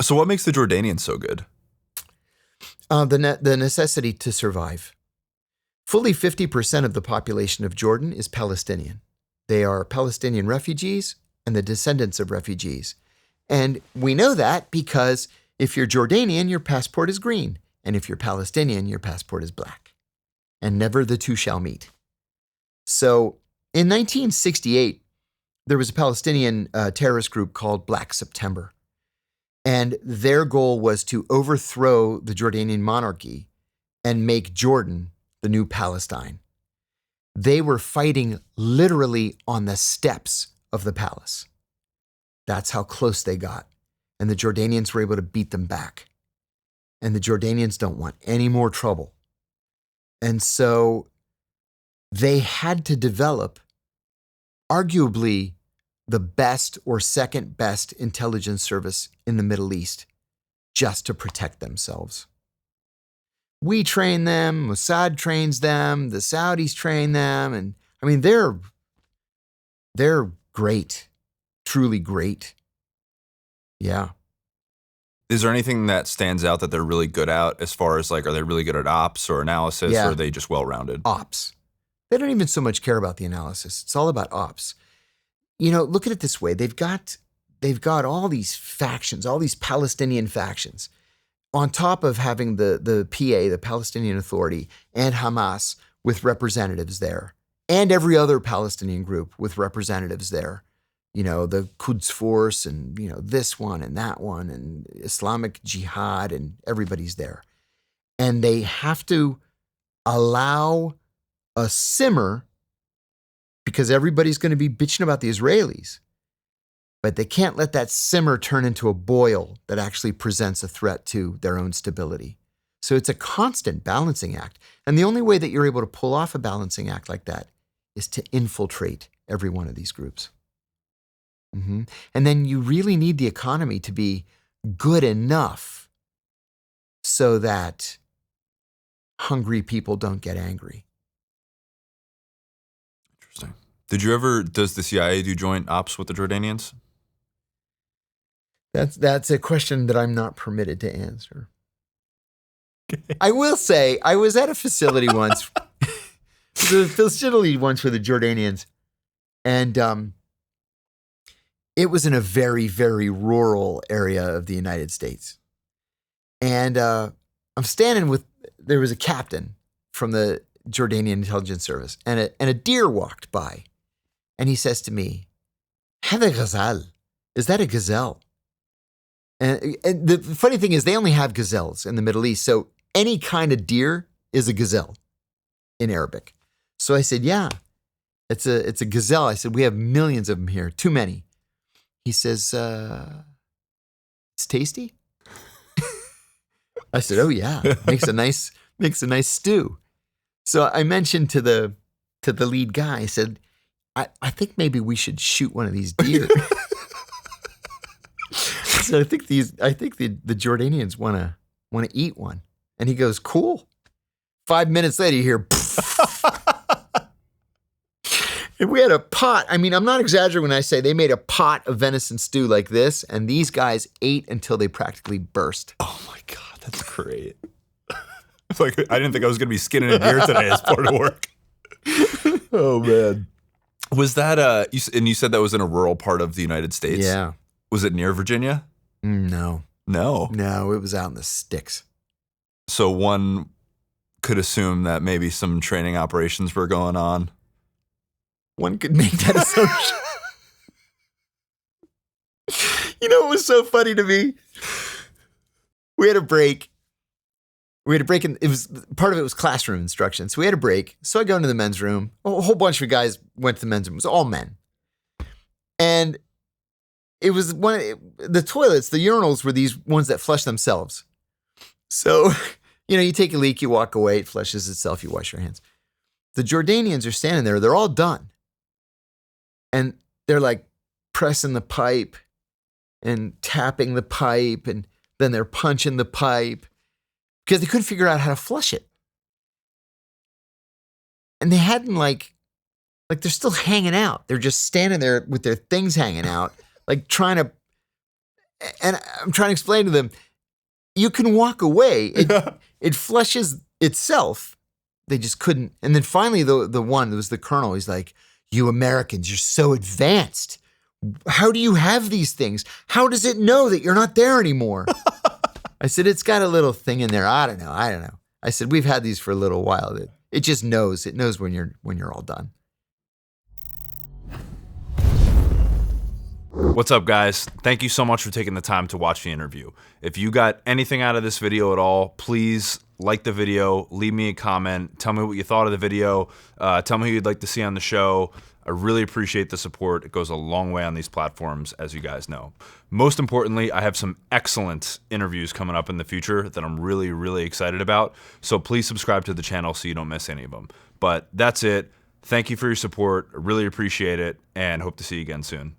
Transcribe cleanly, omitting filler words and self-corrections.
So what makes the Jordanians so good? The necessity to survive. Fully 50% of the population of Jordan is Palestinian. They are Palestinian refugees and the descendants of refugees. And we know that because if you're Jordanian, your passport is green. And if you're Palestinian, your passport is black. And never the two shall meet. So in 1968, there was a Palestinian terrorist group called Black September. And their goal was to overthrow the Jordanian monarchy and make Jordan the new Palestine. They were fighting literally on the steps of the palace. That's how close they got. And the Jordanians were able to beat them back. And the Jordanians don't want any more trouble. And so they had to develop arguably the best or second best intelligence service in the Middle East just to protect themselves. We train them, Mossad trains them, the Saudis train them, and I mean, they're great, truly great. Yeah. Is there anything that stands out that they're really good at as far as like, are they really good at ops or analysis, or are they just well-rounded? Ops. They don't even so much care about the analysis. It's all about ops. You know, look at it this way. They've got all these factions, all these Palestinian factions, on top of having the PA, the Palestinian Authority, and Hamas with representatives there, and every other Palestinian group with representatives there. You know, the Quds Force and, you know, this one and that one and Islamic Jihad, and everybody's there. And they have to allow a simmer because everybody's going to be bitching about the Israelis. But they can't let that simmer turn into a boil that actually presents a threat to their own stability. So it's a constant balancing act. And the only way that you're able to pull off a balancing act like that is to infiltrate every one of these groups. Mm-hmm. And then you really need the economy to be good enough so that hungry people don't get angry. Interesting. Does the CIA do joint ops with the Jordanians? That's a question that I'm not permitted to answer. I will say, I was at a facility once, with the Jordanians, and it was in a very, very rural area of the United States. And I'm standing there was a captain from the Jordanian intelligence service, and a deer walked by, and he says to me, "Hada ghazal, is that a gazelle?" And the funny thing is, they only have gazelles in the Middle East, so any kind of deer is a gazelle in Arabic. So I said, "Yeah, it's a gazelle." I said, "We have millions of them here, too many." He says, "It's tasty?" I said, "Oh yeah, makes a nice stew." So I mentioned to the lead guy, I said, I think maybe we should shoot one of these deer. So I think the Jordanians want to eat one. And he goes, "Cool." 5 minutes later, you hear, and we had a pot. I mean, I'm not exaggerating when I say they made a pot of venison stew like this, and these guys ate until they practically burst. Oh my God, that's great. Like, I didn't think I was going to be skinning a deer today as part of work. Oh man. Was that you said that was in a rural part of the United States? Yeah. Was it near Virginia? No, it was out in the sticks. So one could assume that maybe some training operations were going on. One could make that assumption. You know what was so funny to me? We had a break. And it was part of it was classroom instruction. So we had a break. So I go into the men's room. A whole bunch of guys went to the men's room. It was all men. And it was the toilets, the urinals were these ones that flush themselves. So, you take a leak, you walk away, it flushes itself, you wash your hands. The Jordanians are standing there, they're all done. And they're like pressing the pipe and tapping the pipe, and then they're punching the pipe because they couldn't figure out how to flush it. And they hadn't like they're still hanging out. They're just standing there with their things hanging out, like trying to And I'm trying to explain to them, you can walk away. It flushes itself. They just couldn't. And then finally, the one, that was the colonel, he's like, you Americans, you're so advanced. How do you have these things? How does it know that you're not there anymore? I said, it's got a little thing in there. I don't know. I said, we've had these for a little while. It just knows. It knows when you're all done. What's up, guys? Thank you so much for taking the time to watch the interview. If you got anything out of this video at all, please like the video, leave me a comment, tell me what you thought of the video, tell me who you'd like to see on the show. I really appreciate the support. It goes a long way on these platforms, as you guys know. Most importantly, I have some excellent interviews coming up in the future that I'm really, really excited about. So please subscribe to the channel so you don't miss any of them. But that's it. Thank you for your support. I really appreciate it, and hope to see you again soon.